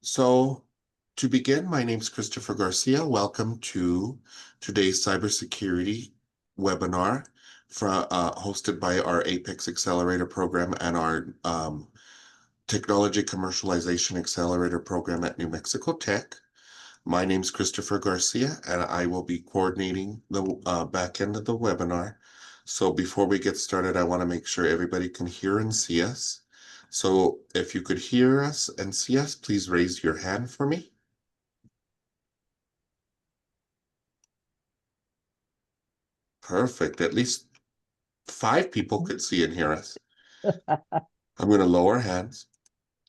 So to begin, my name is Christopher Garcia. Welcome to today's cybersecurity webinar hosted by our Apex Accelerator program and our Technology Commercialization Accelerator program at New Mexico Tech. My name is Christopher Garcia, and I will be coordinating the back end of the webinar. So before we get started, I want to make sure everybody can hear and see us. So if you could hear us and see us, please raise your hand for me. Perfect. At least 5 people could see and hear us. I'm going to lower hands.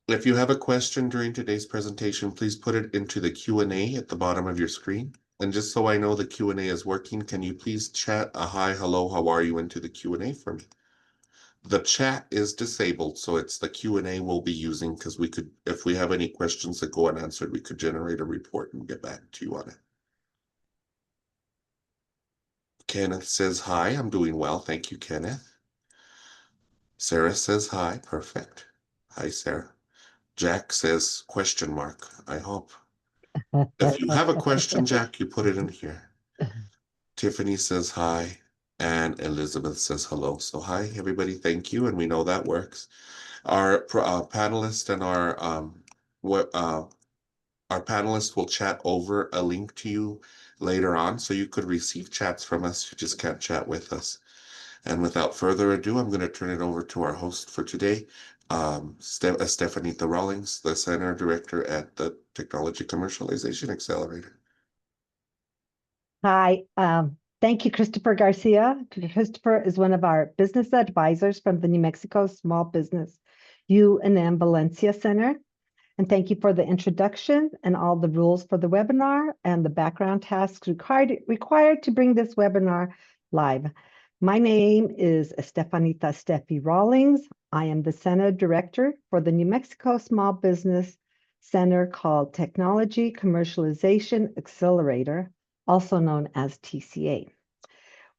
If you have a question during today's presentation, please put it into the Q&A at the bottom of your screen. And just so I know the Q&A is working, can you please chat a hi, hello, how are you into the Q&A for me? The chat is disabled, so it's the Q&A we'll be using because we could, if we have any questions that go unanswered, we could generate a report and get back to you on it. Kenneth says hi, I'm doing well. Thank you, Kenneth. Sarah says hi, perfect. Hi, Sarah. Jack says question mark, I hope. If you have a question, Jack, you put it in here. Tiffany says hi, and Elizabeth says hello. So hi, everybody. Thank you, and we know that works. Our panelist and our panelist will chat over a link to you later on, so you could receive chats from us. You just can't chat with us. And without further ado, I'm going to turn it over to our host for today, Stefanita Rawlings, the Center Director at the Technology Commercialization Accelerator. Hi, thank you, Christopher Garcia. Christopher is one of our business advisors from the New Mexico Small Business U&M Valencia Center. And thank you for the introduction and all the rules for the webinar and the background tasks required to bring this webinar live. My name is Stefanita Steffi Rawlings. I am the Center Director for the New Mexico Small Business Center called Technology Commercialization Accelerator, also known as TCA.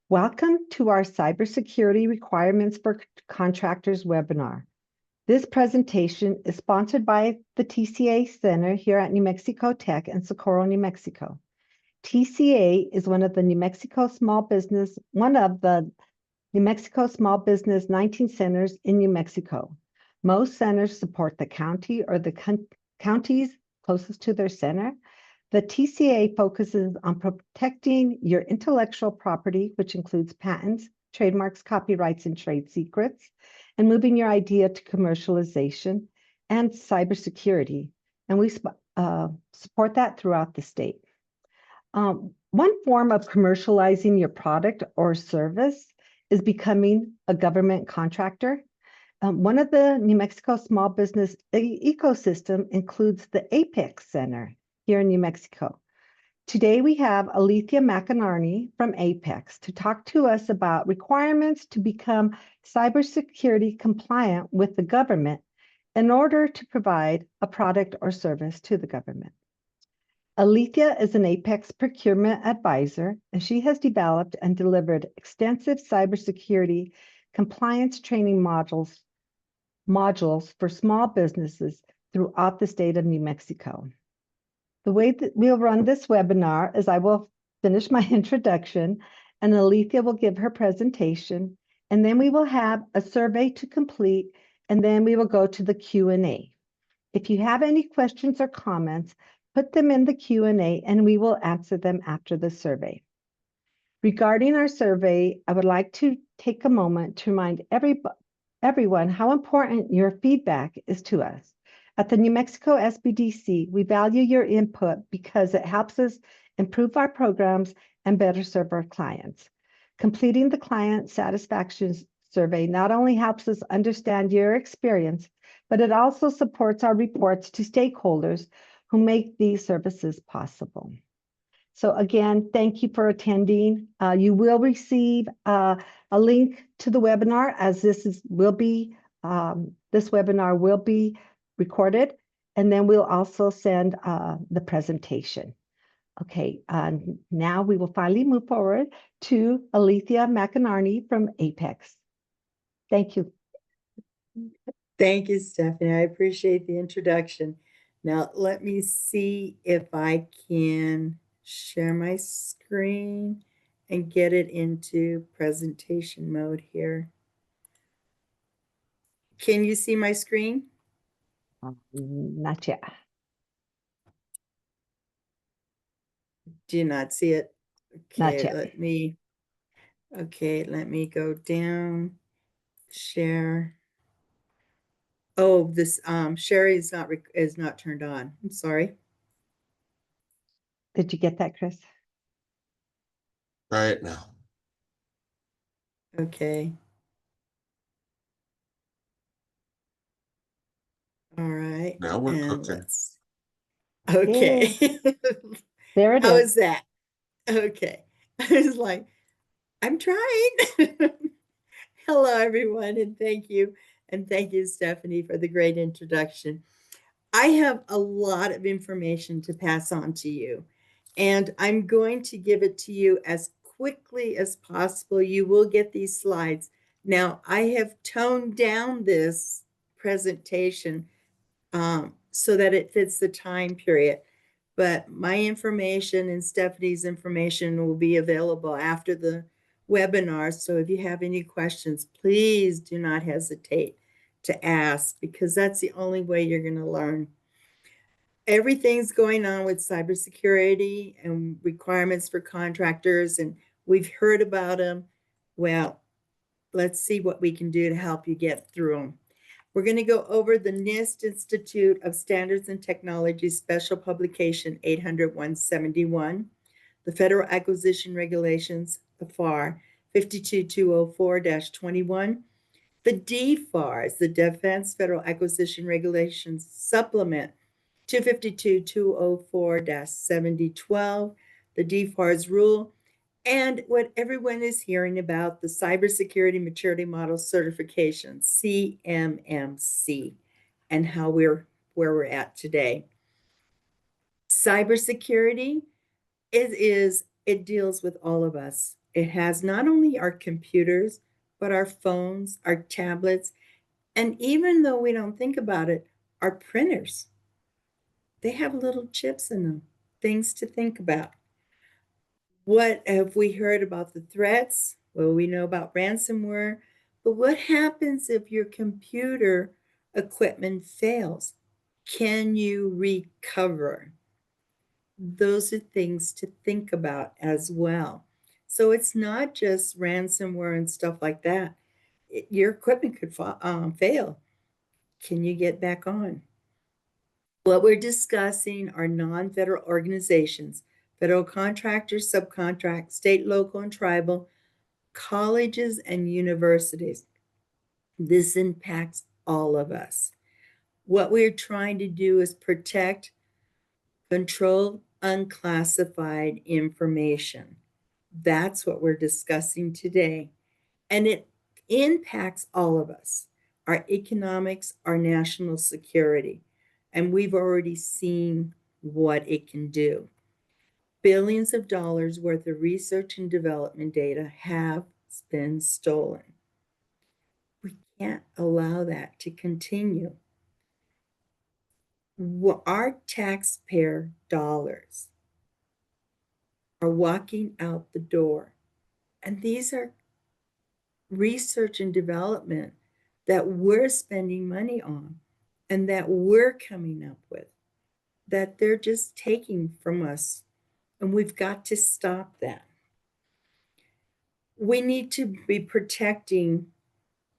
Welcome to our Cybersecurity Requirements for Contractors webinar. This presentation is sponsored by the TCA Center here at New Mexico Tech in Socorro, New Mexico. TCA is one of the New Mexico Small Business 19 centers in New Mexico. Most centers support the county or the counties closest to their center. The TCA focuses on protecting your intellectual property, which includes patents, trademarks, copyrights, and trade secrets, and moving your idea to commercialization and cybersecurity. And we support that throughout the state. One form of commercializing your product or service is becoming a government contractor. One of the New Mexico small business ecosystem includes the Apex Center here in New Mexico. Today we have Alethea McInerney from Apex to talk to us about requirements to become cybersecurity compliant with the government in order to provide a product or service to the government. Alethea is an Apex procurement advisor, and she has developed and delivered extensive cybersecurity compliance training modules for small businesses throughout the state of New Mexico. The way that we'll run this webinar is I will finish my introduction and Alethea will give her presentation, and then we will have a survey to complete, and then we will go to the Q&A. If you have any questions or comments, put them in the Q&A and we will answer them after the survey. Regarding our survey, I would like to take a moment to remind everyone how important your feedback is to us. At the New Mexico SBDC, we value your input because it helps us improve our programs and better serve our clients. Completing the client satisfaction survey not only helps us understand your experience, but it also supports our reports to stakeholders who make these services possible. So again, thank you for attending. You will receive a link to the webinar, as this webinar will be recorded, and then we'll also send the presentation. Okay, now we will finally move forward to Alethea McInerney from Apex. Thank you. Thank you, Stephanie. I appreciate the introduction. Now, let me see if I can share my screen and get it into presentation mode here. Can you see my screen? Not yet. Do you not see it? Not Okay, yet. let me go down, share. Oh, this Sherry is not turned on. I'm sorry. Did you get that, Chris? Try it now. Okay. All right. Now we're And cooking. let's okay. There it How is. is that? Okay. I was like, I'm trying. Hello, everyone, and thank you. And thank you, Stephanie, for the great introduction. I have a lot of information to pass on to you, and I'm going to give it to you as quickly as possible. You will get these slides. Now, I have toned down this presentation so that it fits the time period. But my information and Stephanie's information will be available after the webinar. So if you have any questions, please do not hesitate to ask, because that's the only way you're going to learn. Everything's going on with cybersecurity and requirements for contractors, and we've heard about them. Well, let's see what we can do to help you get through them. We're going to go over the NIST Institute of Standards and Technology Special Publication 800-171, the Federal Acquisition Regulations, the FAR 52204-21, the DFARS, the Defense Federal Acquisition Regulations Supplement 252-204-7012, the DFARS rule, and what everyone is hearing about, the Cybersecurity Maturity Model Certification, CMMC, and how where we're at today. Cybersecurity, it deals with all of us. It has not only our computers, but our phones, our tablets, and even though we don't think about it, our printers. They have little chips in them, things to think about. What have we heard about the threats? Well, we know about ransomware, but what happens if your computer equipment fails? Can you recover? Those are things to think about as well. So it's not just ransomware and stuff like that. Your equipment could fail. Can you get back on? What we're discussing are non-federal organizations, federal contractors, subcontract, state, local, and tribal, colleges, and universities. This impacts all of us. What we're trying to do is protect, control unclassified information. That's what we're discussing today. And it impacts all of us, our economics, our national security. And we've already seen what it can do. Billions of dollars worth of research and development data have been stolen. We can't allow that to continue. Our taxpayer dollars are walking out the door. And these are research and development that we're spending money on and that we're coming up with, that they're just taking from us. And we've got to stop that. We need to be protecting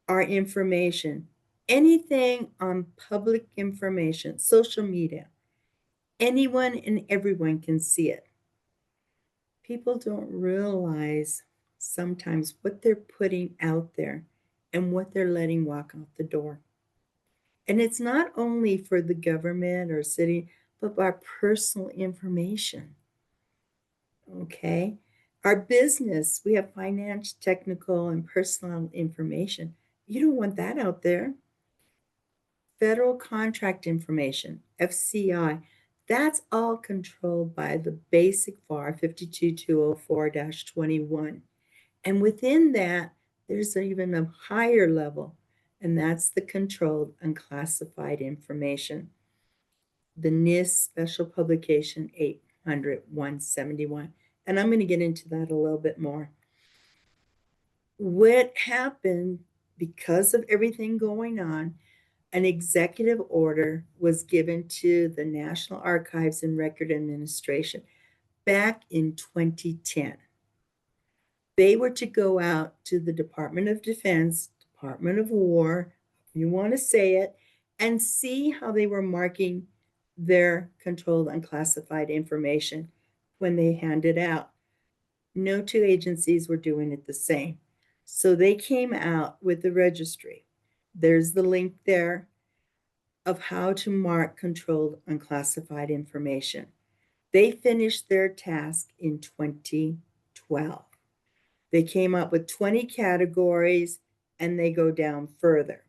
our information. Anything on public information, social media, anyone and everyone can see it. People don't realize sometimes what they're putting out there and what they're letting walk out the door. And it's not only for the government or city, but our personal information. Okay. Our business, we have finance, technical, and personal information. You don't want that out there. Federal contract information, FCI, that's all controlled by the basic FAR 52204-21. And within that, there's even a higher level, and that's the controlled unclassified information. the NIST Special Publication 800-171. And I'm going to get into that a little bit more. What happened because of everything going on, an executive order was given to the National Archives and Record Administration back in 2010. They were to go out to the Department of Defense, Department of War, you want to say it, and see how they were marking their controlled unclassified information when they handed out. No two agencies were doing it the same. So they came out with the registry. There's the link there of how to mark controlled unclassified information. They finished their task in 2012. They came up with 20 categories, and they go down further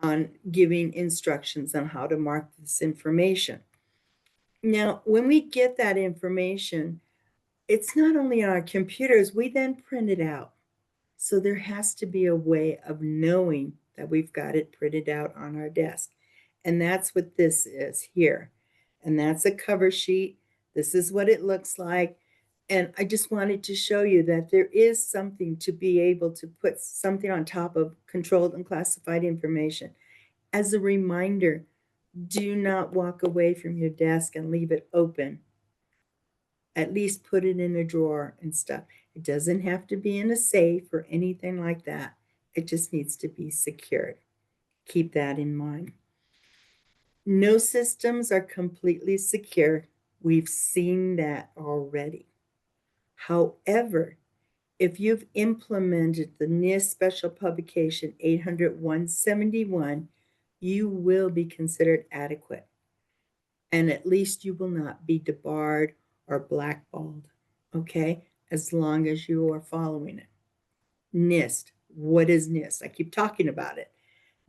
on giving instructions on how to mark this information. Now, when we get that information, it's not only on our computers, we then print it out. So there has to be a way of knowing that we've got it printed out on our desk. And that's what this is here. And that's a cover sheet. This is what it looks like. And I just wanted to show you that there is something to be able to put something on top of controlled and classified information. As a reminder, do not walk away from your desk and leave it open. At least put it in a drawer and stuff. It doesn't have to be in a safe or anything like that. It just needs to be secured. Keep that in mind. No systems are completely secure. We've seen that already. However, if you've implemented the NIST Special Publication 800-171, you will be considered adequate. And at least you will not be debarred or blackballed, okay? As long as you are following it. NIST, what is NIST? I keep talking about it.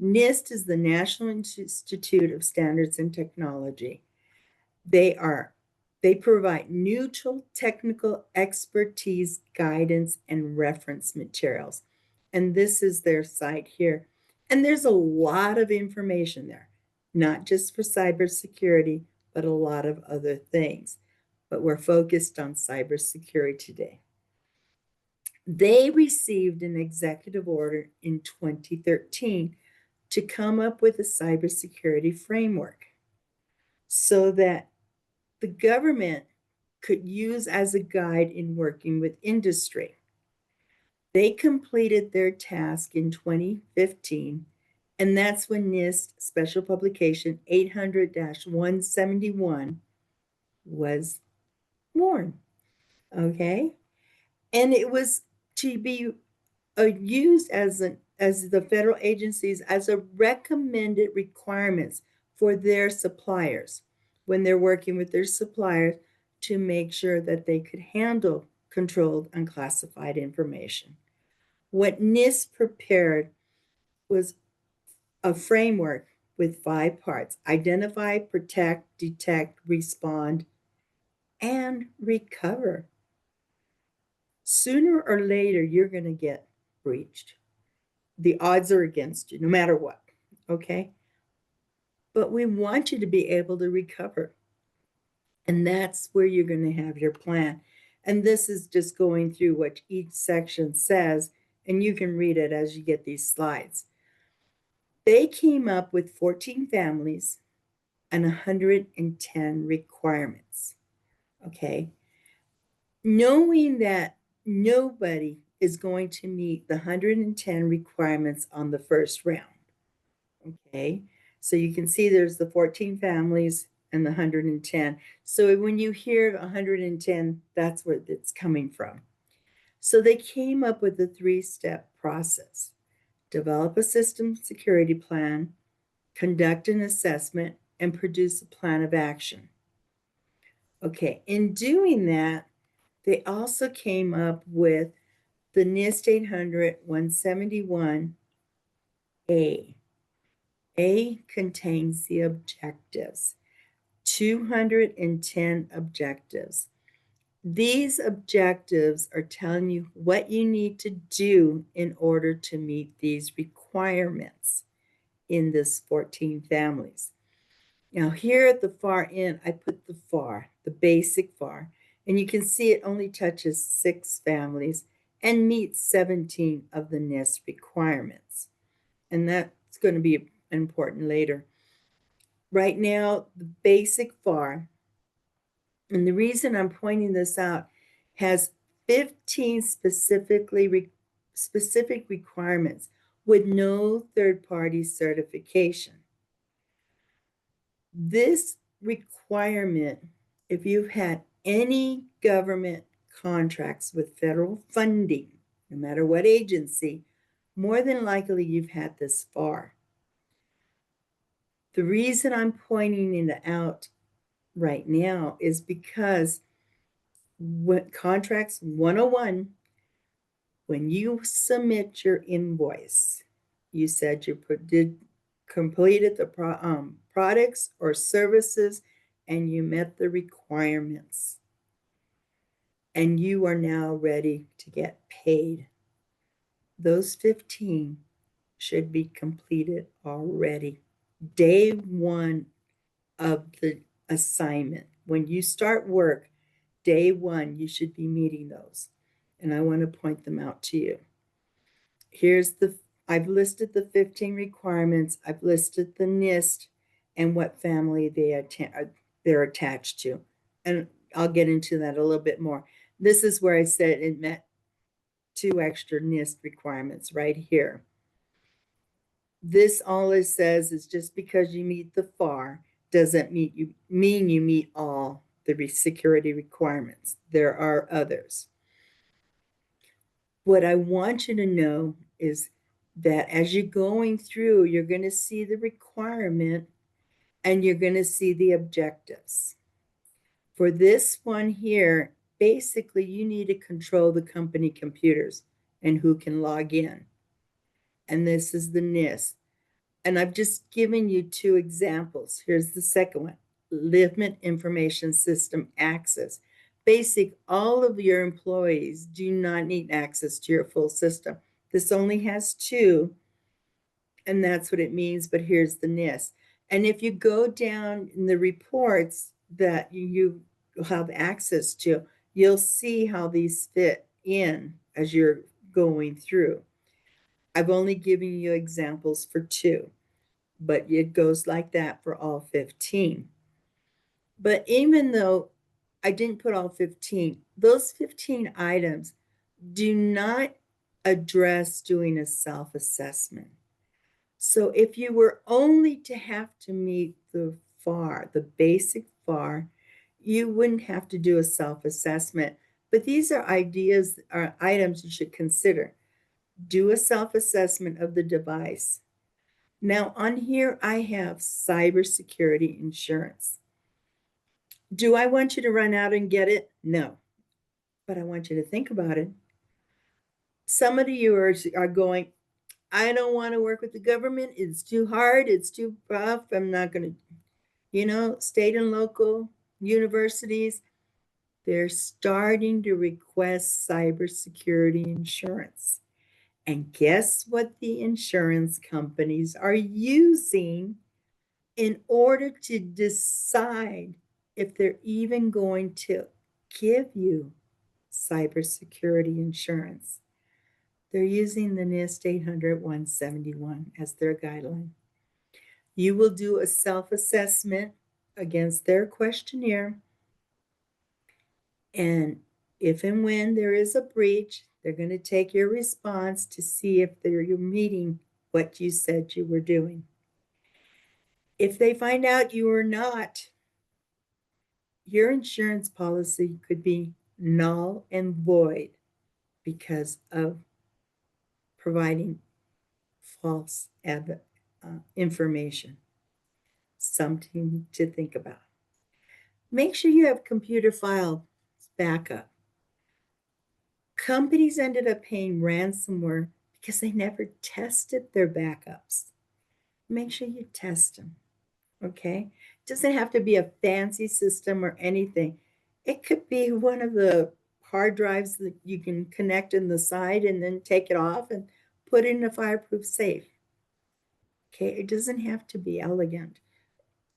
NIST is the National Institute of Standards and Technology. They provide neutral technical expertise, guidance, and reference materials. And this is their site here. And there's a lot of information there, not just for cybersecurity, but a lot of other things. But we're focused on cybersecurity today. They received an executive order in 2013 to come up with a cybersecurity framework so that the government could use as a guide in working with industry. They completed their task in 2015, and that's when NIST Special Publication 800-171 was born, okay? And it was to be used as the federal agencies as a recommended requirements for their suppliers when they're working with their suppliers to make sure that they could handle controlled unclassified information. What NIST prepared was a framework with 5 parts: identify, protect, detect, respond, and recover. Sooner or later, you're going to get breached. The odds are against you, no matter what, okay? But we want you to be able to recover. And that's where you're going to have your plan. And this is just going through what each section says, and you can read it as you get these slides. They came up with 14 families and 110 requirements, okay? Knowing that nobody is going to meet the 110 requirements on the first round, okay? So you can see there's the 14 families and the 110. So when you hear 110, that's where it's coming from. So they came up with a 3-step process: develop a system security plan, conduct an assessment, and produce a plan of action. Okay, in doing that, they also came up with the NIST 800-171A. A contains the objectives, 210 objectives. These objectives are telling you what you need to do in order to meet these requirements in this 14 families. Now here at the far end, I put the FAR, the basic FAR, and you can see it only touches 6 families and meets 17 of the NIST requirements. And that's going to be important later. Right now, the basic FAR, and the reason I'm pointing this out, has 15 specific requirements with no third-party certification. This requirement, if you've had any government contracts with federal funding, no matter what agency, more than likely you've had this FAR. The reason I'm pointing it out right now is because what Contracts 101, when you submit your invoice, you said you completed the products or services and you met the requirements. And you are now ready to get paid. Those 15 should be completed already. Day 1 of the assignment. When you start work, day 1, you should be meeting those. And I want to point them out to you. I've listed the 15 requirements. I've listed the NIST and what family they're attached to. And I'll get into that a little bit more. This is where I said it met 2 extra NIST requirements right here. This all it says is just because you meet the FAR doesn't mean you meet all the security requirements. There are others. What I want you to know is that as you're going through, you're going to see the requirement and you're going to see the objectives. For this one here, basically you need to control the company computers and who can log in. And this is the NIST. And I've just given you 2 examples. Here's the second one, limit information system access. Basic, all of your employees do not need access to your full system. This only has 2, and that's what it means, but here's the NIST. And if you go down in the reports that you have access to, you'll see how these fit in as you're going through. I've only given you examples for 2, but it goes like that for all 15. But even though I didn't put all 15, those 15 items do not address doing a self-assessment. So if you were only to have to meet the FAR, the basic FAR, you wouldn't have to do a self-assessment. But these are items you should consider. Do a self-assessment of the device. Now on here, I have cybersecurity insurance. Do I want you to run out and get it? No, but I want you to think about it. Some of you are going, I don't want to work with the government. It's too hard. It's too rough. I'm not going to, state and local universities, they're starting to request cybersecurity insurance. And guess what the insurance companies are using in order to decide if they're even going to give you cybersecurity insurance? They're using the NIST 800-171 as their guideline. You will do a self-assessment against their questionnaire. And if and when there is a breach, they're going to take your response to see if you're meeting what you said you were doing. If they find out you are not, your insurance policy could be null and void because of providing false information. Something to think about. Make sure you have computer file backup. Companies ended up paying ransomware because they never tested their backups. Make sure you test them, okay? It doesn't have to be a fancy system or anything. It could be one of the hard drives that you can connect in the side and then take it off and put it in a fireproof safe. Okay, it doesn't have to be elegant.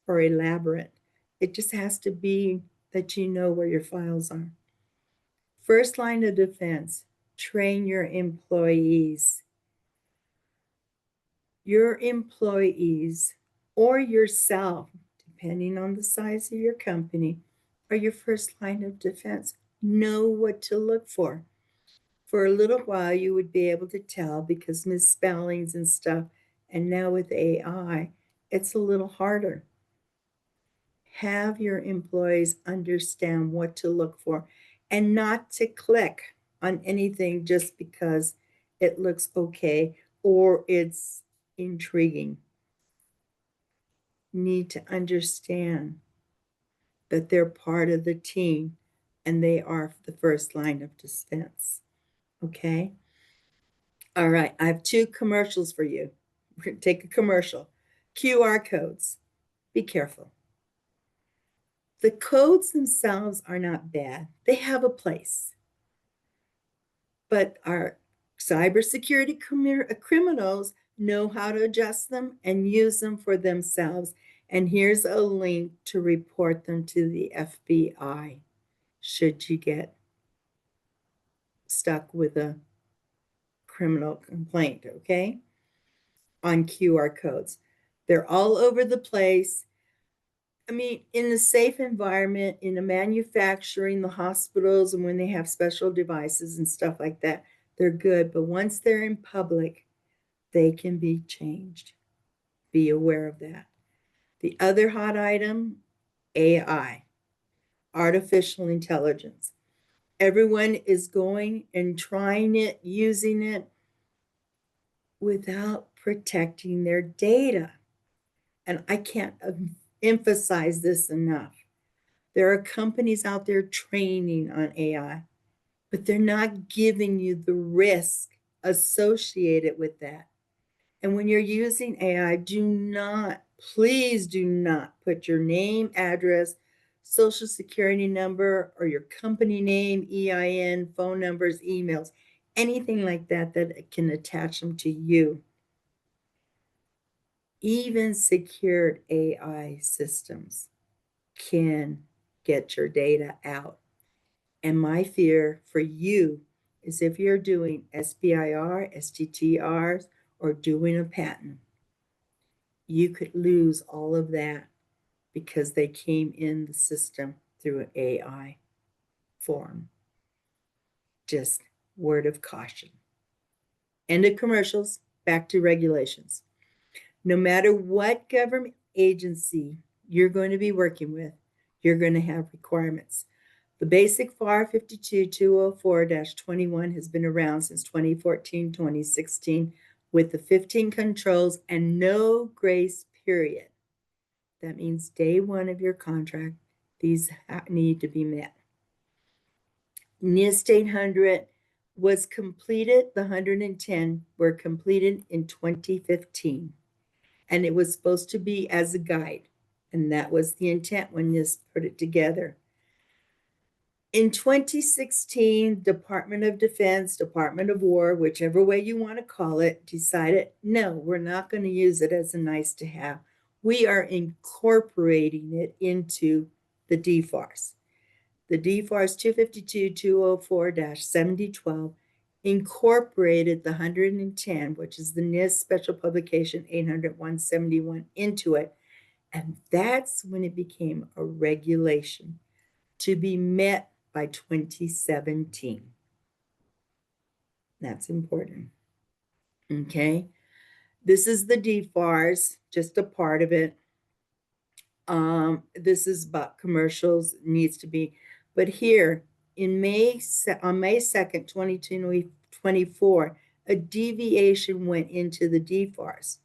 or elaborate. It just has to be that you know where your files are. First line of defense, train your employees. Your employees or yourself, depending on the size of your company, are your first line of defense. Know what to look for. For a little while, you would be able to tell because misspellings and stuff. And now with AI, it's a little harder. Have your employees understand what to look for and not to click on anything just because it looks okay or it's intriguing. Need to understand that they're part of the team and they are the first line of defense. Okay? All right, I have 2 commercials for you. We're going to take a commercial. QR codes. Be careful. The codes themselves are not bad. They have a place. But our cybersecurity criminals know how to adjust them and use them for themselves. And here's a link to report them to the FBI should you get stuck with a criminal complaint, okay? On QR codes. They're all over the place. I mean, in a safe environment, in the manufacturing, the hospitals, and when they have special devices and stuff like that, they're good. But once they're in public, they can be changed. Be aware of that. The other hot item, AI, artificial intelligence. Everyone is going and trying it, using it without protecting their data. And I can't emphasize this enough. There are companies out there training on AI, but they're not giving you the risk associated with that. And when you're using AI, please do not put your name, address, social security number, or your company name, EIN, phone numbers, emails, anything like that that can attach them to you. Even secured AI systems can get your data out. And my fear for you is if you're doing SBIR, STTRs, or doing a patent, you could lose all of that because they came in the system through an AI form. Just word of caution. End of commercials, back to regulations. No matter what government agency you're going to be working with, you're going to have requirements. The basic FAR 52204-21 has been around since 2014, 2016 with the 15 controls and no grace period. That means day one of your contract, these need to be met. NIST 800 was completed, the 110 were completed in 2015. And it was supposed to be as a guide. And that was the intent when NIST put it together. In 2016, Department of Defense, Department of War, whichever way you want to call it, decided, no, we're not going to use it as a nice to have. We are incorporating it into the DFARS. The DFARS 252-204-7012 incorporated the 110, which is the NIST Special Publication 800-171 into it. And that's when it became a regulation to be met by 2017. That's important. Okay. This is the DFARS, just a part of it. This is about commercials, needs to be. But here, on May 2nd, 2024, a deviation went into the DFARS.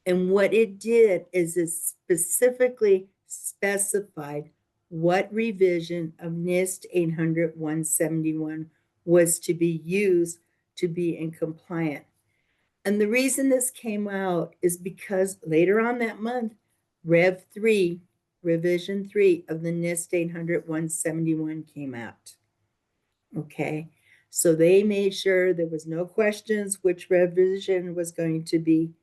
And what it did is it specifically specified what revision of NIST 800-171 was to be used to be in compliant. And the reason this came out is because later on that month, Rev 3, Revision 3 of the NIST 800-171 came out. Okay, so they made sure there was no questions which revision was going to be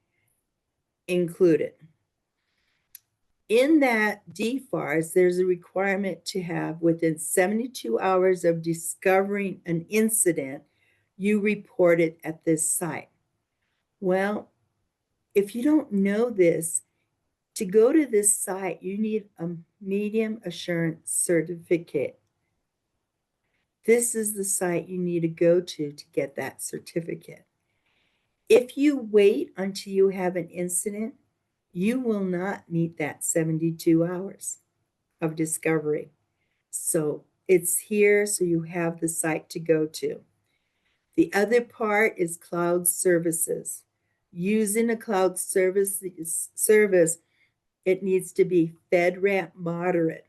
included. In that DFARS, there's a requirement to have within 72 hours of discovering an incident, you report it at this site. Well, if you don't know this, to go to this site, you need a medium assurance certificate. This is the site you need to go to get that certificate. If you wait until you have an incident, you will not meet that 72 hours of discovery. So it's here, so you have the site to go to. The other part is cloud services. Using a cloud service, it needs to be FedRAMP moderate.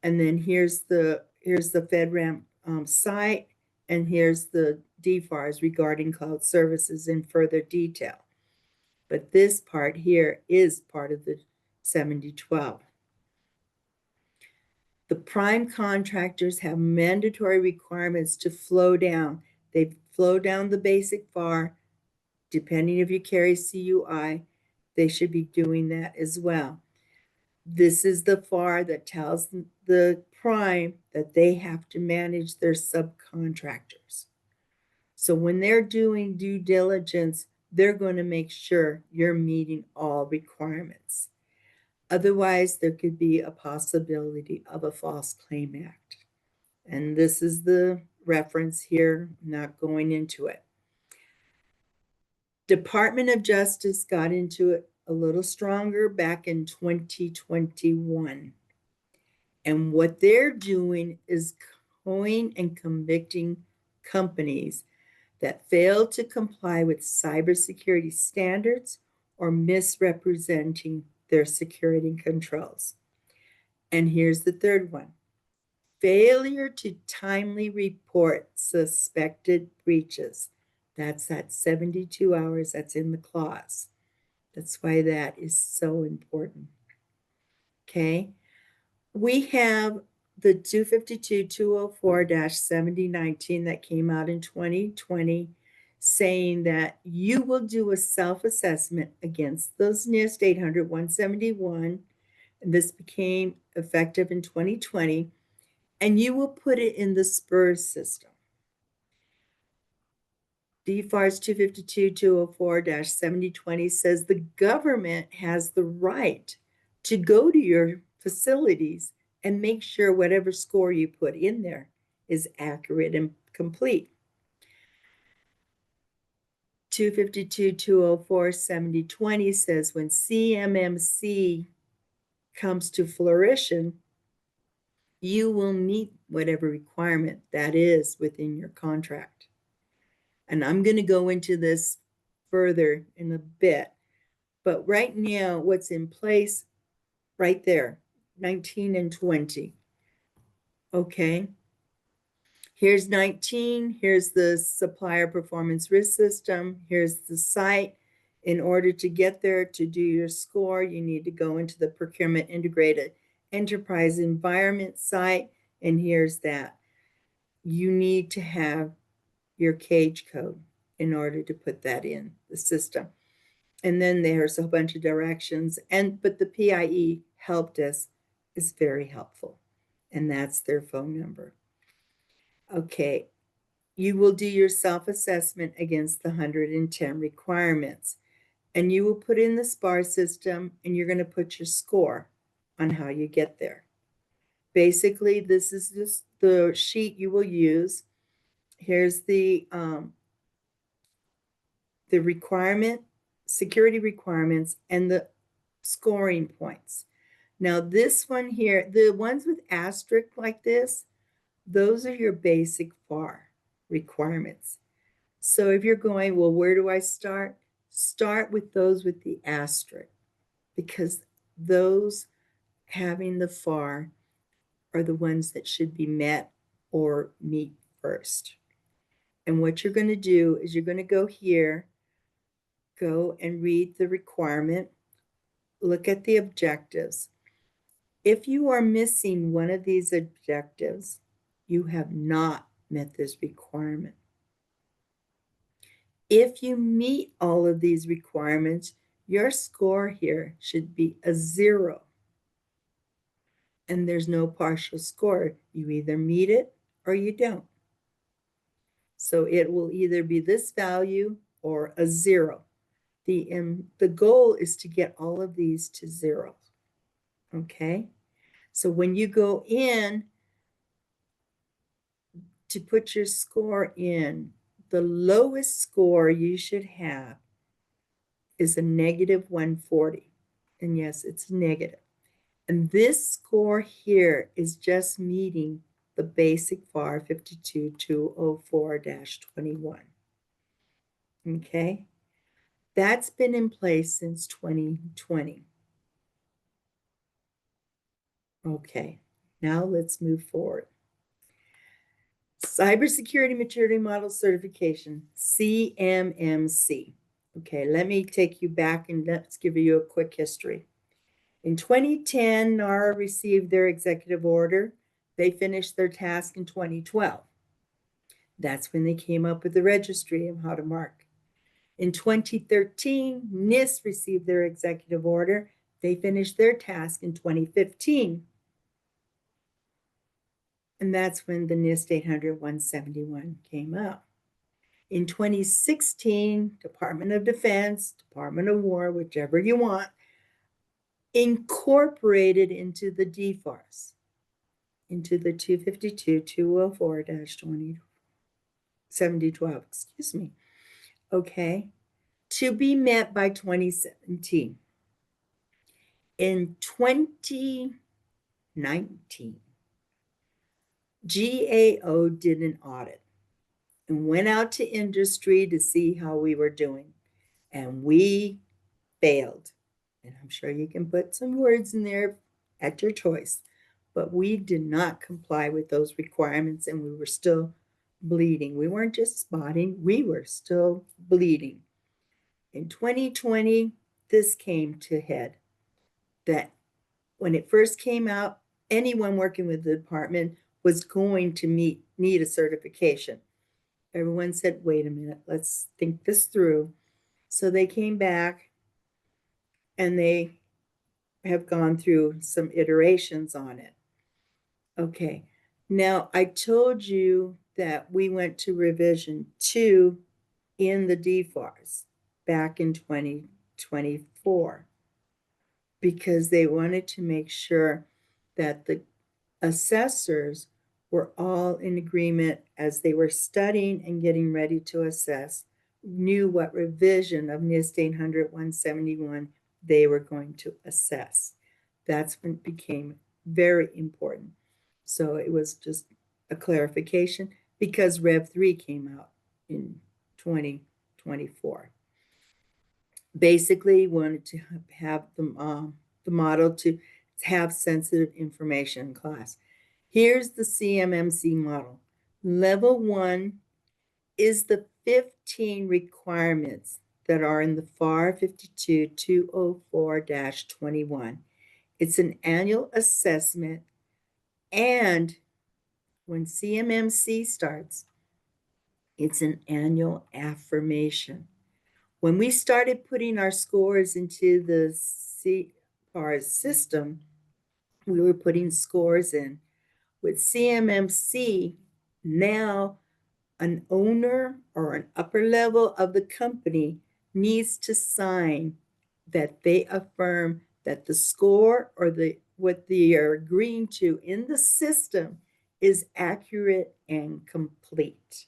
And then here's the FedRAMP site, and here's the DFARS regarding cloud services in further detail. But this part here is part of the 7012. The prime contractors have mandatory requirements to flow down. They flow down the basic FAR. Depending if you carry CUI, they should be doing that as well. This is the FAR that tells the prime that they have to manage their subcontractors. So when they're doing due diligence, they're going to make sure you're meeting all requirements. Otherwise, there could be a possibility of a False Claim Act. And this is the reference here, not going into it. Department of Justice got into it a little stronger back in 2021. And what they're doing is going and convicting companies that fail to comply with cybersecurity standards or misrepresenting their security controls. And here's the third one. Failure to timely report suspected breaches. That's that 72 hours that's in the clause. That's why that is so important. Okay. We have the 252-204-7019 that came out in 2020 saying that you will do a self-assessment against those NIST 800-171. And this became effective in 2020. And you will put it in the SPURS system. DFARS 252-204-7020 says the government has the right to go to your facilities and make sure whatever score you put in there is accurate and complete. 252-204-7020 says when CMMC comes to fruition, you will meet whatever requirement that is within your contract. And I'm going to go into this further in a bit. But right now, what's in place right there, 19 and 20. Okay. Here's 19. Here's the supplier performance risk system. Here's the site. In order to get there to do your score, you need to go into the procurement integrated enterprise environment site. And here's that. You need to have your cage code in order to put that in the system. And then there's a whole bunch of directions. But the PIE help desk is very helpful. And that's their phone number. Okay. You will do your self-assessment against the 110 requirements. And you will put in the SPAR system and you're going to put your score on how you get there. Basically, this is just the sheet you will use. Here's the requirement, security requirements, and the scoring points. Now this one here, the ones with asterisk like this, those are your basic FAR requirements. So if you're going, well, where do I start? Start with those with the asterisk, because those having the FAR are the ones that should be met or meet first. And what you're going to do is you're going to go here, go and read the requirement, look at the objectives. If you are missing one of these objectives, you have not met this requirement. If you meet all of these requirements, your score here should be a 0. and there's no partial score. You either meet it or you don't. So it will either be this value or a 0. The goal is to get all of these to 0. Okay? So when you go in to put your score in, the lowest score you should have is a negative 140. And yes, it's negative. And this score here is just meeting the basic FAR 52204-21. Okay? That's been in place since 2020. Okay, now let's move forward. Cybersecurity Maturity Model Certification, CMMC. Okay, let me take you back and let's give you a quick history. In 2010, NARA received their executive order. They finished their task in 2012. That's when they came up with the registry of how to mark. In 2013, NIST received their executive order. They finished their task in 2015. And that's when the NIST 800-171 came out. In 2016, Department of Defense, Department of War, whichever you want, incorporated into the DFARS, into the 252-204-7012, excuse me, okay, to be met by 2017. In 2019, GAO did an audit and went out to industry to see how we were doing. And we failed. And I'm sure you can put some words in there at your choice. But we did not comply with those requirements and we were still bleeding. We weren't just spotting, we were still bleeding. In 2020, this came to head. That when it first came out, anyone working with the department was going to need a certification. Everyone said, wait a minute, let's think this through. So they came back and they have gone through some iterations on it. Okay, now I told you that we went to revision 2 in the DFARS back in 2024 because they wanted to make sure that the assessors were all in agreement as they were studying and getting ready to assess, knew what revision of NIST 800-171 they were going to assess. That's when it became very important. So it was just a clarification because Rev 3 came out in 2024. Basically wanted to have the model to have sensitive information in class. Here's the CMMC model. Level 1 is the 15 requirements that are in the FAR 52204-21. It's an annual assessment, and when CMMC starts, it's an annual affirmation. When we started putting our scores into the CFARS system, we were putting scores in. With CMMC, now an owner or an upper level of the company needs to sign that they affirm that the score or what they are agreeing to in the system is accurate and complete.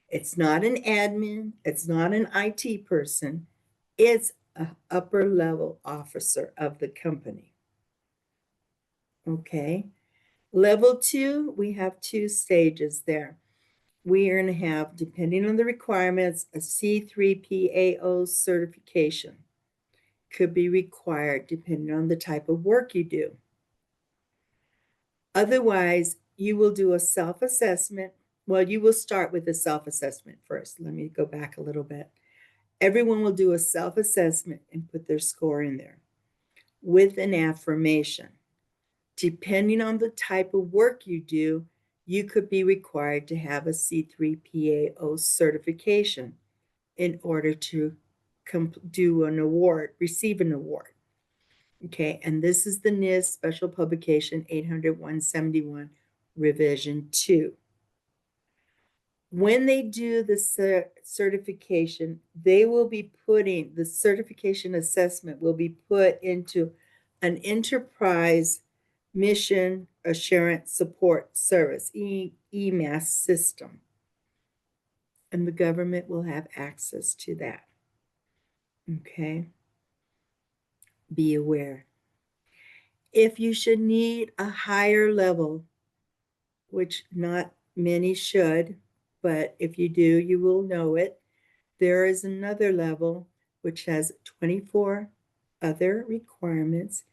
It's not an admin, it's not an IT person, it's an upper level officer of the company. Okay. Level 2, we have 2 stages there. We are going to have, depending on the requirements, a C3PAO certification could be required depending on the type of work you do. Otherwise, you will do a self-assessment. Well, you will start with a self-assessment first. Let me go back a little bit. Everyone will do a self-assessment and put their score in there with an affirmation. Depending on the type of work you do, you could be required to have a C3PAO certification in order to do an award, receive an award. Okay, and this is the NIST Special Publication 800-171, Revision 2. When they do the certification, they will be putting, the certification assessment will be put into an enterprise mission assurance support service, EMAS system. And the government will have access to that. Okay? Be aware. If you should need a higher level, which not many should, but if you do, you will know it. There is another level which has 24 other requirements,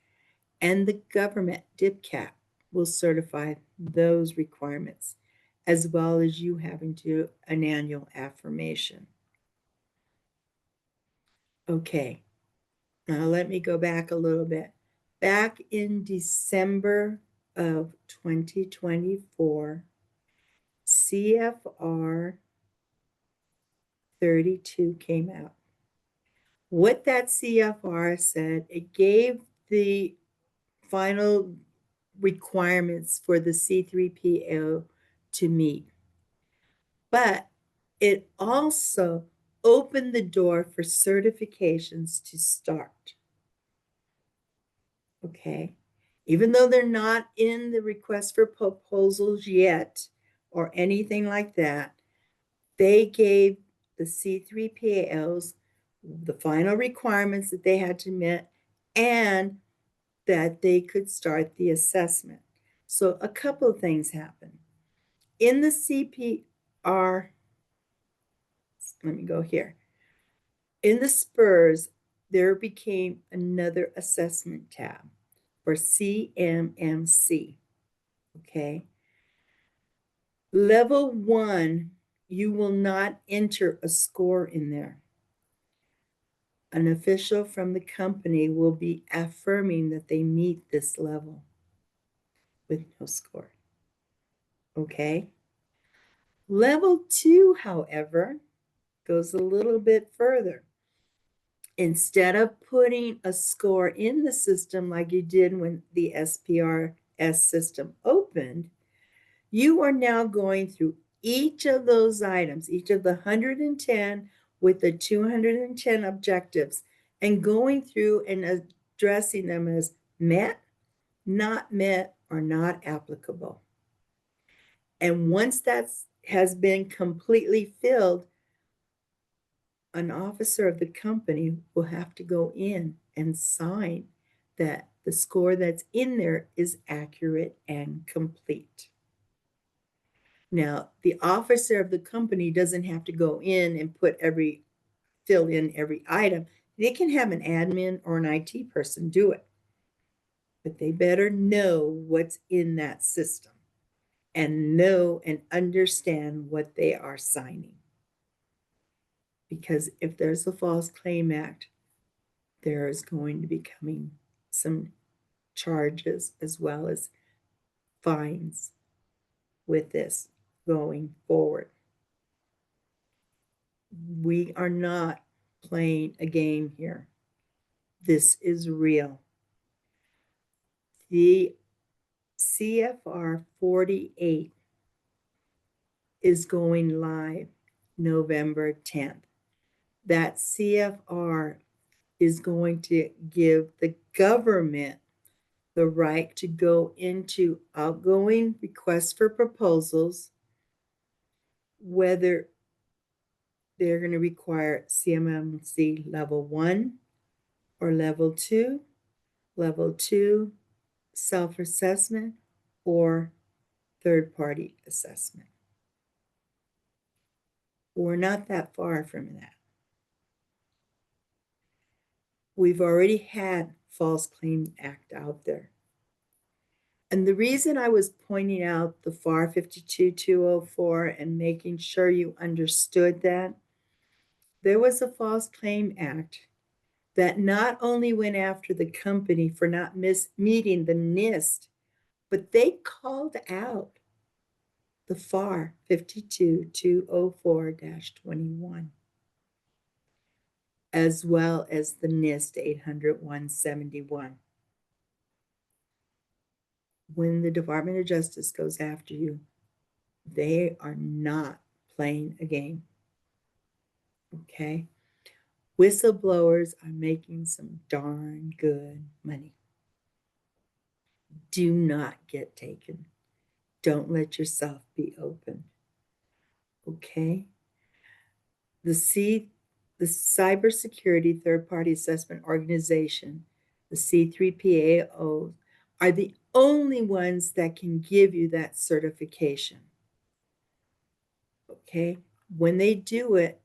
and the government DIPCAT will certify those requirements, as well as you having to do an annual affirmation. Okay, now let me go back a little bit. Back in December of 2024, CFR 32 came out. What that CFR said, it gave the final requirements for the C3PO to meet, but it also opened the door for certifications to start. Okay, even though they're not in the request for proposals yet or anything like that, they gave the C3PAOs the final requirements that they had to meet and that they could start the assessment. So a couple of things happened. In the CPR, let me go here. In the SPURS, there became another assessment tab for CMMC. Okay. Level 1, you will not enter a score in there. An official from the company will be affirming that they meet this level with no score. Okay. Level 2, however, goes a little bit further. Instead of putting a score in the system like you did when the SPRS system opened, you are now going through each of those items, each of the 110 with the 210 objectives, and going through and addressing them as met, not met, or not applicable. And once that has been completely filled, an officer of the company will have to go in and sign that the score that's in there is accurate and complete. Now, the officer of the company doesn't have to go in and fill in every item. They can have an admin or an IT person do it, but they better know what's in that system and know and understand what they are signing. Because if there's a False Claim Act, there is going to be coming some charges as well as fines with this going forward. We are not playing a game here. This is real. The CFR 48 is going live November 10th. That CFR is going to give the government the right to go into outgoing requests for proposals, whether they're going to require CMMC level 1 or level 2 self-assessment, or third-party assessment. We're not that far from that. We've already had False Claim Act out there. And the reason I was pointing out the FAR 52204 and making sure you understood that, there was a False Claim Act that not only went after the company for not meeting the NIST, but they called out the FAR 52204-21, as well as the NIST 800-171. when the Department of Justice goes after you, they are not playing a game. Okay? Whistleblowers are making some darn good money. Do not get taken. Don't let yourself be open. Okay? The Cybersecurity Third Party Assessment Organization, the C3PAO, are the only ones that can give you that certification. Okay? When they do it,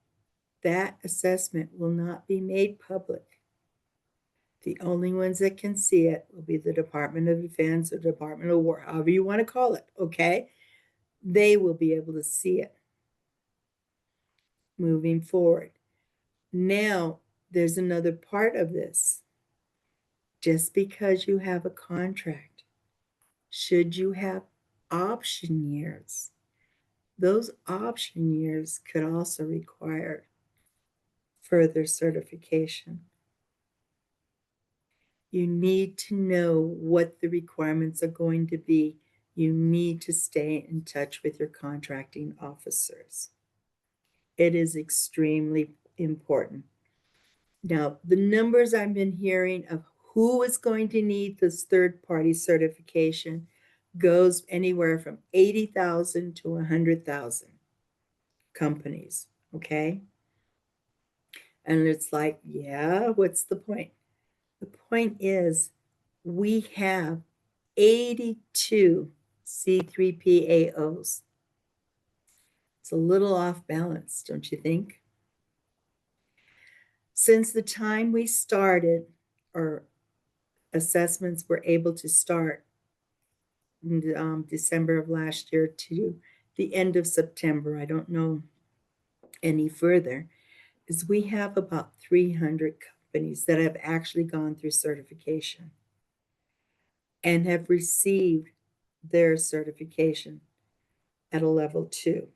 that assessment will not be made public. The only ones that can see it will be the Department of Defense or Department of War, however you want to call it, okay? They will be able to see it moving forward. Now, there's another part of this. Just because you have a contract, should you have option years, those option years could also require further certification. You need to know what the requirements are going to be. You need to stay in touch with your contracting officers. It is extremely important. Now, the numbers I've been hearing of who is going to need this third-party certification goes anywhere from 80,000 to 100,000 companies, okay? And it's like, yeah, what's the point? The point is we have 82 C3PAOs. It's a little off balance, don't you think? Since the time we started, or assessments were able to start in December of last year to the end of September, I don't know any further, is we have about 300 companies that have actually gone through certification and have received their certification at a level 2.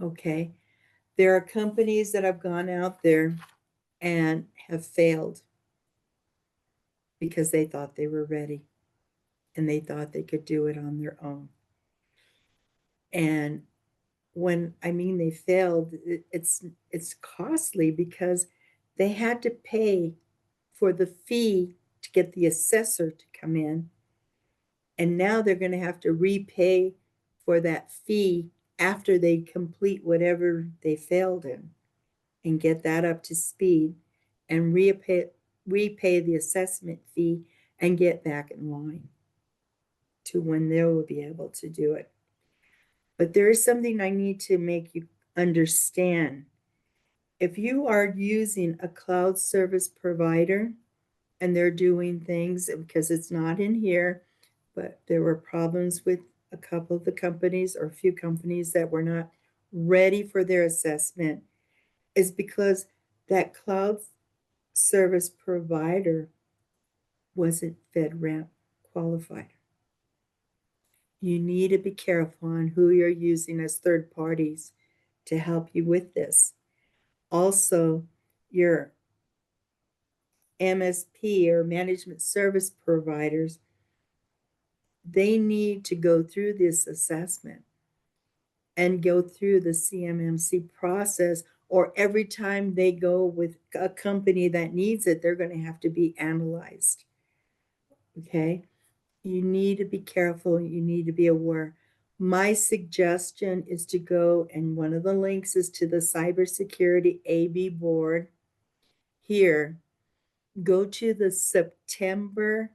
Okay, there are companies that have gone out there and have failed because they thought they were ready and they thought they could do it on their own. And when I mean they failed, it's costly because they had to pay for the fee to get the assessor to come in. And now they're going to have to repay for that fee after they complete whatever they failed in and get that up to speed and repay the assessment fee and get back in line to when they will be able to do it. But there is something I need to make you understand. If you are using a cloud service provider and they're doing things, because it's not in here, but there were problems with a couple of the companies or a few companies that were not ready for their assessment, is because that cloud service provider wasn't FedRAMP qualified. You need to be careful on who you're using as third parties to help you with this. Also, your MSP or management service providers, they need to go through this assessment and go through the CMMC process, or every time they go with a company that needs it, they're going to have to be analyzed. Okay? You need to be careful. You need to be aware. My suggestion is to go, and one of the links is to the Cybersecurity AB board here. Go to the September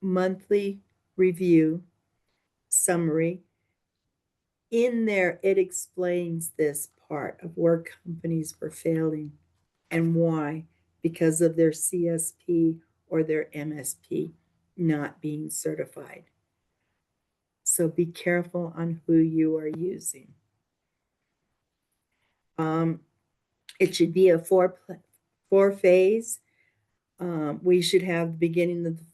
monthly review summary. In there, it explains this part of where companies were failing and why, because of their CSP or their MSP not being certified. So be careful on who you are using. It should be a four phase. We should have the beginning of the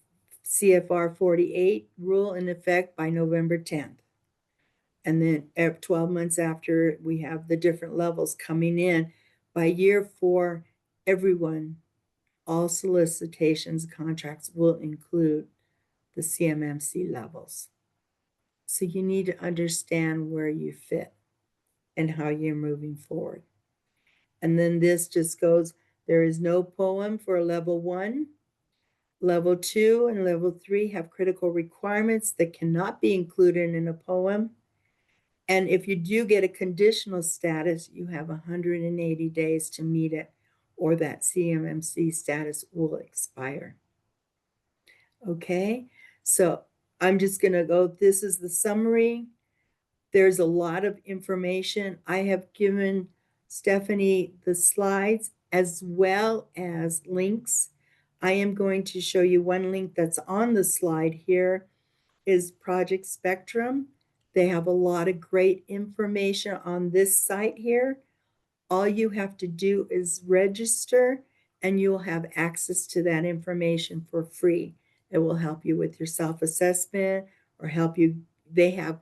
CFR 48 rule in effect by November 10th. And then 12 months after, we have the different levels coming in. By year 4, everyone, all solicitations, contracts will include the CMMC levels. So you need to understand where you fit and how you're moving forward. And then this just goes, there is no poem for level 1. Level 2 and level 3 have critical requirements that cannot be included in a poem. And if you do get a conditional status, you have 180 days to meet it, or that CMMC status will expire. Okay, so I'm just going to go, this is the summary. There's a lot of information. I have given Stephanie the slides as well as links. I am going to show you one link that's on the slide here is Project Spectrum. They have a lot of great information on this site here. All you have to do is register and you'll have access to that information for free. It will help you with your self-assessment or help you. They have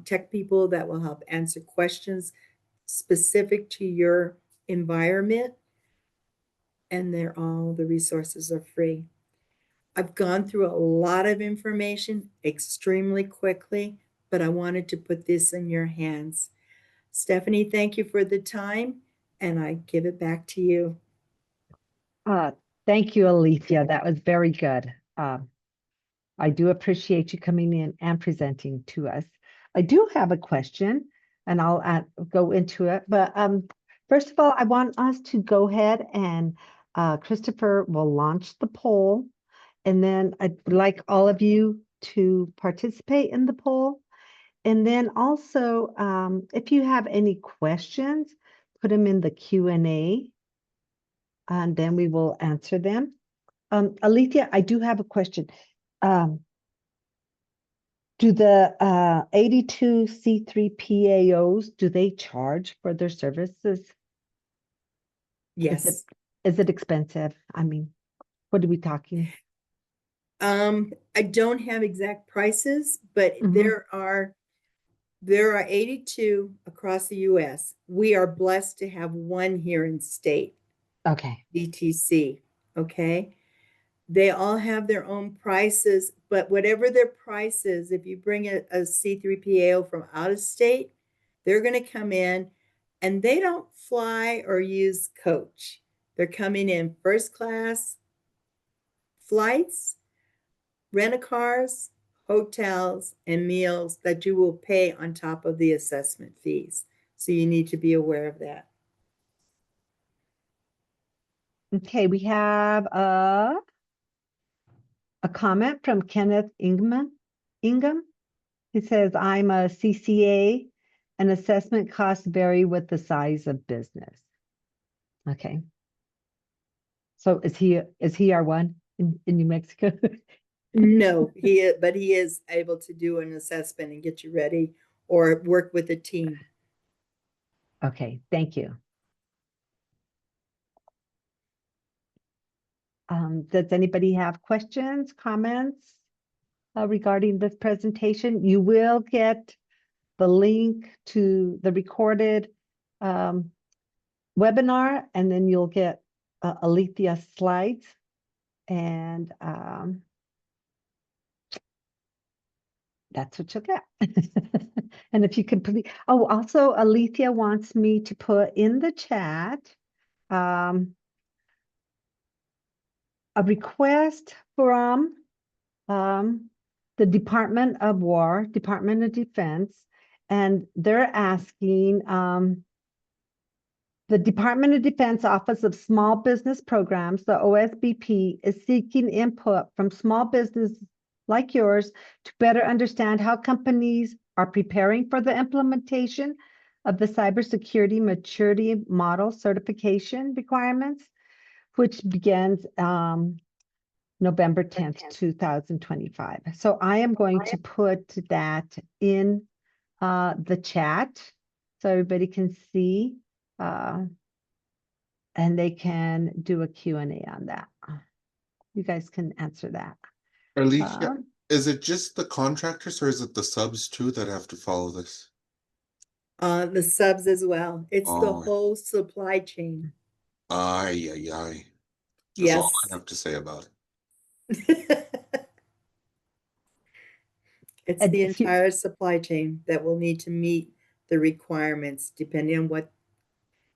tech people that will help answer questions specific to your environment. And all the resources are free. I've gone through a lot of information extremely quickly, but I wanted to put this in your hands. Stephanie, thank you for the time, and I give it back to you. Thank you, Alicia. That was very good. I do appreciate you coming in and presenting to us. I do have a question, and I'll go into it. But first of all, I want us to go ahead and Christopher will launch the poll. And then I'd like all of you to participate in the poll. And then also, if you have any questions, put them in the Q&A, and then we will answer them. Alethea, I do have a question. Do the 82 C3 PAOs, do they charge for their services? Yes. Is it expensive? I mean, what are we talking? I don't have exact prices, but there are 82 across the US. We are blessed to have one here in state. Okay. DTC. Okay. They all have their own prices, but whatever their price is, if you bring a C3PAO from out of state, they're going to come in and they don't fly or use coach. They're coming in first class flights, rent-a-cars, hotels, and meals that you will pay on top of the assessment fees. So you need to be aware of that. Okay, we have a comment from Kenneth Ingham. He says, I'm a CCA and assessment costs vary with the size of business. Okay. So is he our one in New Mexico? No, but he is able to do an assessment and get you ready or work with a team. Okay, thank you. Does anybody have questions, comments regarding this presentation? You will get the link to the recorded webinar, and then you'll get Alethea's slides. And that's what you'll get. And if you could please, oh, also Alethea wants me to put in the chat a request from the Department of Defense, and they're asking the Department of Defense Office of Small Business Programs, the OSBP, is seeking input from small business like yours to better understand how companies are preparing for the implementation of the Cybersecurity Maturity Model Certification requirements, which begins November 10th, 2025. So I am going to put that in the chat so everybody can see, and they can do a Q&A on that. You guys can answer that. Alicia, is it just the contractors or is it the subs too that have to follow this? The subs as well. It's the Oh. whole supply chain. Aye. That's Yes. all I have to say about it. It's And the if you- entire supply chain that will need to meet the requirements depending on what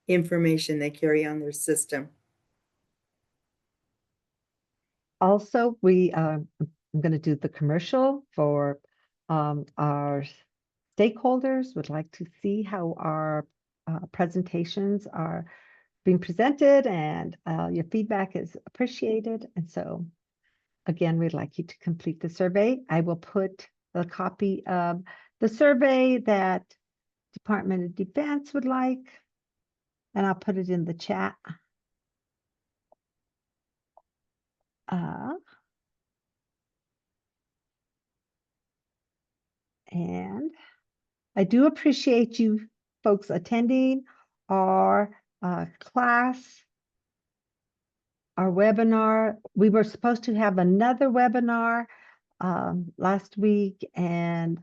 information they carry on their system. Also, I'm going to do the commercial for our stakeholders. Would like to see how our presentations are being presented, and your feedback is appreciated. And so, again, we'd like you to complete the survey. I will put a copy of the survey that Department of Defense would like, and I'll put it in the chat. And I do appreciate you folks attending our class, our webinar. We were supposed to have another webinar last week, and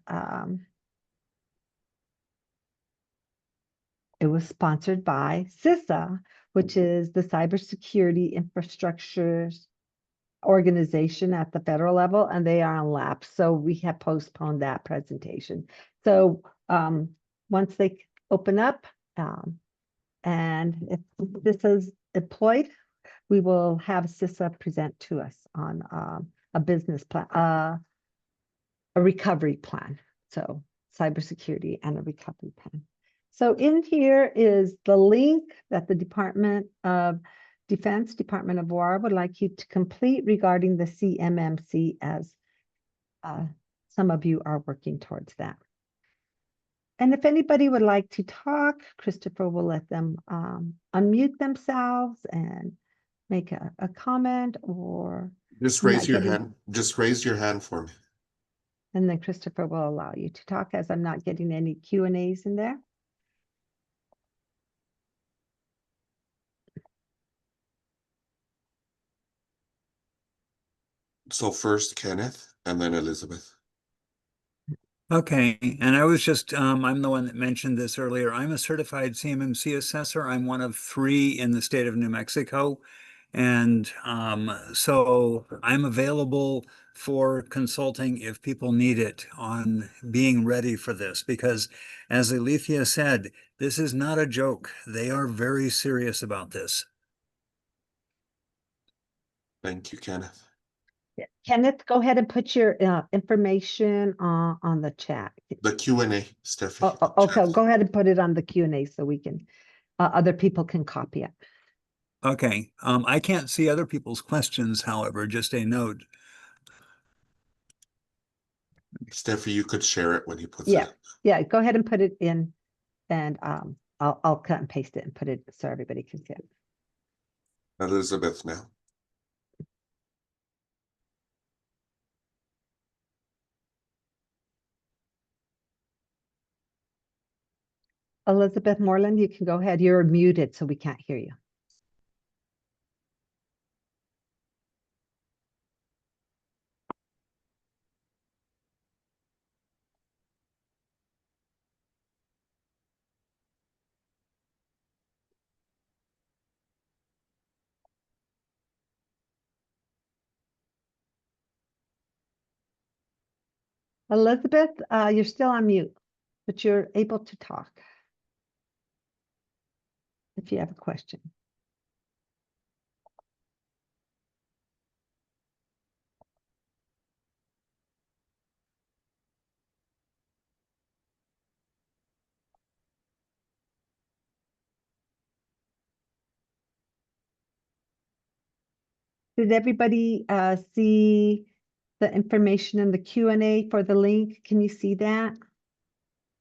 it was sponsored by CISA, which is the Cybersecurity Infrastructure Organization at the federal level, and they are on lapse. So we have postponed that presentation. So once they open up, and if this is deployed, we will have CISA present to us on a business plan, a recovery plan. So cybersecurity and a recovery plan. So in here is the link that the Department of Defense, Department of War would like you to complete regarding the CMMC, as some of you are working towards that. And if anybody would like to talk, Christopher will let them unmute themselves and make a comment, or Just I'm raise not your getting- hand. Just raise your hand for me. and then Christopher will allow you to talk, as I'm not getting any Q&As in there. So first Kenneth and then Elizabeth. Okay, and I was just, I'm the one that mentioned this earlier. I'm a certified CMMC assessor. I'm one of 3 in the state of New Mexico. And so I'm available for consulting if people need it on being ready for this, because as Alethea said, this is not a joke. They are very serious about this. Thank you, Kenneth. Kenneth, go ahead and put your information on the chat. The Q&A, Stephanie. Okay, go ahead and put it on the Q&A so we can, other people can copy it. Okay, I can't see other people's questions, however, just a note. Steffi, you could share it when he puts Yeah, it. yeah, go ahead and put it in, and I'll cut and paste it and put it so everybody can see it. Elizabeth now. Elizabeth Moreland, you can go ahead. You're muted, so we can't hear you. Elizabeth, you're still on mute, but you're able to talk if you have a question. Did everybody see the information in the Q&A for the link? Can you see that?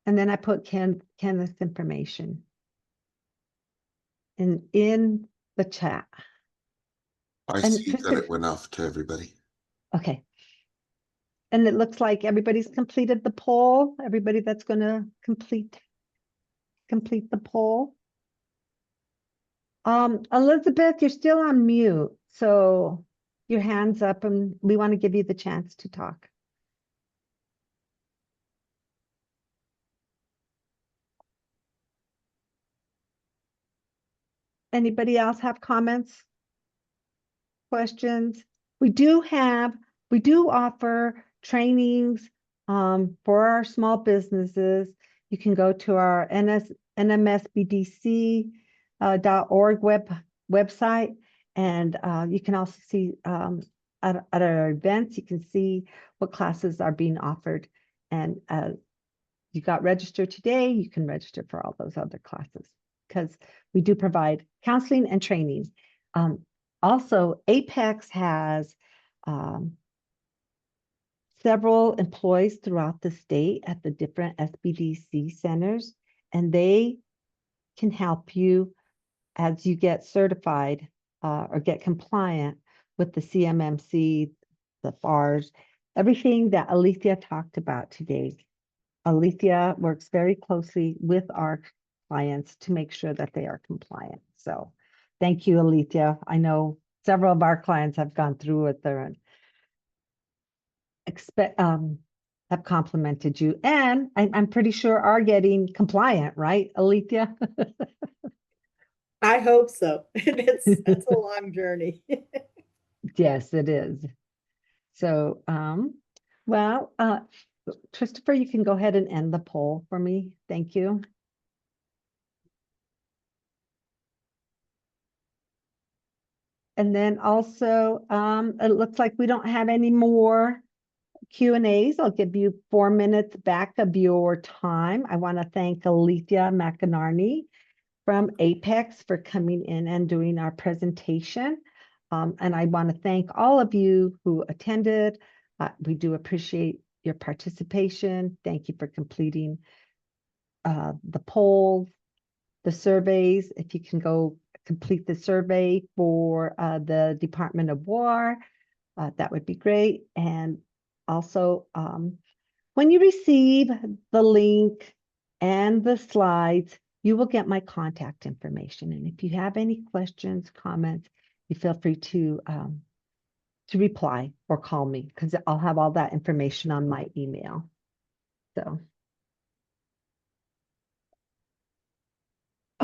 And then I put Kenneth's information in the chat. I And see that Christopher- it went off to everybody. Okay. And it looks like everybody's completed the poll. Everybody that's going to complete the poll. Elizabeth, you're still on mute, so your hand's up, and we want to give you the chance to talk. Anybody else have comments? Questions? We do offer trainings For our small businesses, you can go to our nmsbdc.org website, and you can also see at our events, you can see what classes are being offered. And you got registered today, you can register for all those other classes because we do provide counseling and training. Also, Apex has several employees throughout the state at the different SBDC centers, and they can help you as you get certified or get compliant with the CMMC, the FARs, everything that Alethea talked about today. Alethea works very closely with our clients to make sure that they are compliant. So thank you, Alethea. I know several of our clients have gone through it there and have complimented you, and I'm pretty sure are getting compliant, right, Alethea? I hope so. That's a long journey. Yes, it is. So, well, Christopher, you can go ahead and end the poll for me. Thank you. And then also, it looks like we don't have any more Q&As. I'll give you 4 minutes back of your time. I want to thank Alethea McInerney from Apex for coming in and doing our presentation. And I want to thank all of you who attended. We do appreciate your participation. Thank you for completing the polls, the surveys. If you can go complete the survey for the Department of War, that would be great. And also, when you receive the link and the slides, you will get my contact information. And if you have any questions, comments, you feel free to reply or call me because I'll have all that information on my email. So